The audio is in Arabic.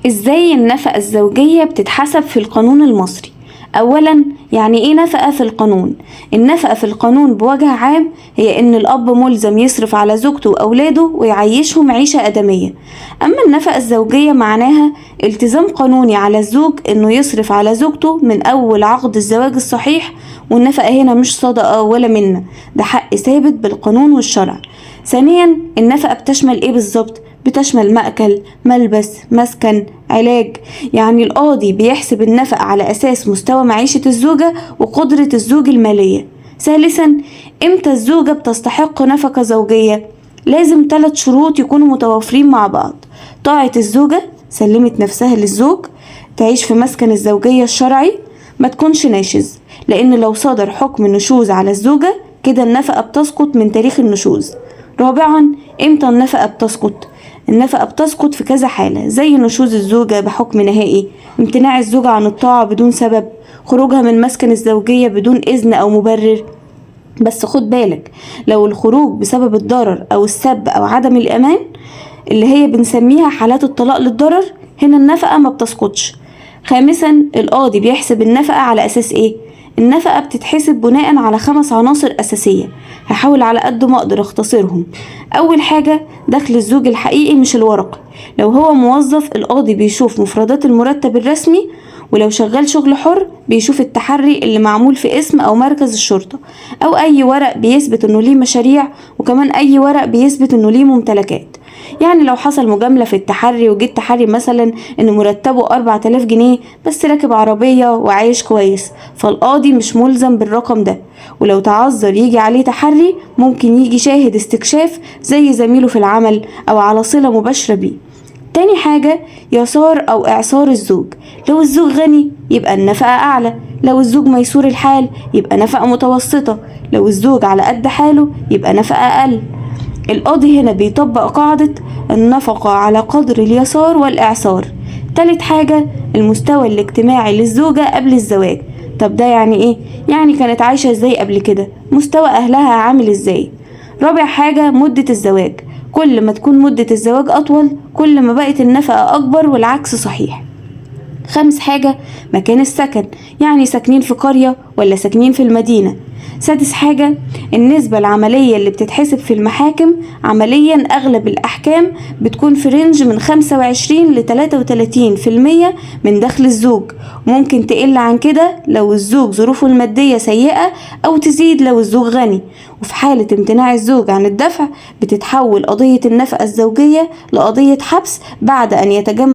ازاي النفقة الزوجية بتتحسب في القانون المصري؟ اولا، يعني ايه نفقة في القانون؟ النفقة في القانون بوجه عام هي ان الاب ملزم يصرف على زوجته واولاده ويعيشهم عيشة ادمية. اما النفقة الزوجية معناها التزام قانوني على الزوج انه يصرف على زوجته من اول عقد الزواج الصحيح، والنفقة هنا مش صدقة ولا منة، ده حق ثابت بالقانون والشرع. ثانيا، النفقة بتشمل ايه بالظبط؟ بتشمل مأكل، ملبس، مسكن، علاج. يعني القاضي بيحسب النفقة على أساس مستوى معيشة الزوجة وقدرة الزوج المالية. ثالثا، امتى الزوجة بتستحق نفقة زوجية؟ لازم 3 شروط يكونوا متوافرين مع بعض: طاعة الزوجة، سلمت نفسها للزوج، تعيش في مسكن الزوجية الشرعي، ما تكونش ناشز، لأن لو صدر حكم نشوز على الزوجة كده النفقة بتسقط من تاريخ النشوز. رابعا، امتى النفقة بتسقط؟ النفقة بتسقط في كذا حالة، زي نشوز الزوجة بحكم نهائي، امتناع الزوجة عن الطاعة بدون سبب، خروجها من مسكن الزوجية بدون إذن أو مبرر. بس خد بالك، لو الخروج بسبب الضرر أو السب أو عدم الأمان اللي هي بنسميها حالات الطلاق للضرر، هنا النفقة ما بتسقطش. خامسا، القاضي بيحسب النفقة على أساس إيه؟ النفقة بتتحسب بناء على 5 عناصر أساسية، هحاول على قد ما أقدر أختصرهم. أول حاجة، دخل الزوج الحقيقي مش الورقي. لو هو موظف القاضي بيشوف مفردات المرتب الرسمي، ولو شغال شغل حر بيشوف التحري اللي معمول في اسم أو مركز الشرطة، أو أي ورق بيثبت إنه ليه مشاريع، وكمان أي ورق بيثبت إنه ليه ممتلكات. يعني لو حصل مجاملة في التحري وجيت تحري مثلا إن مرتبه 4000 جنيه بس راكب عربية وعايش كويس، فالقاضي مش ملزم بالرقم ده. ولو تعذر يجي عليه تحري ممكن يجي شاهد استكشاف زي زميله في العمل أو على صلة مباشرة بيه. تاني حاجة، يسار أو إعسار الزوج. لو الزوج غني يبقى النفقة أعلى، لو الزوج ميسور الحال يبقى نفقة متوسطة، لو الزوج على قد حاله يبقى نفقة أقل. القاضي هنا بيطبق قاعدة النفقة على قدر اليسار والإعسار. تالت حاجة، المستوى الاجتماعي للزوجة قبل الزواج. طب ده يعني إيه؟ يعني كانت عايشة إزاي قبل كده؟ مستوى أهلها عامل إزاي؟ رابع حاجة، مدة الزواج. كل ما تكون مدة الزواج أطول كل ما بقت النفقة أكبر، والعكس صحيح. خامس حاجة، مكان السكن، يعني ساكنين في قرية ولا ساكنين في المدينة. سادس حاجة، النسبة العملية اللي بتتحسب في المحاكم. عمليا أغلب الأحكام بتكون في رينج من 25 ل 33% من دخل الزوج، ممكن تقل عن كده لو الزوج ظروفه المادية سيئة، أو تزيد لو الزوج غني. وفي حالة امتناع الزوج عن الدفع بتتحول قضية النفقة الزوجية لقضية حبس بعد أن يتجمع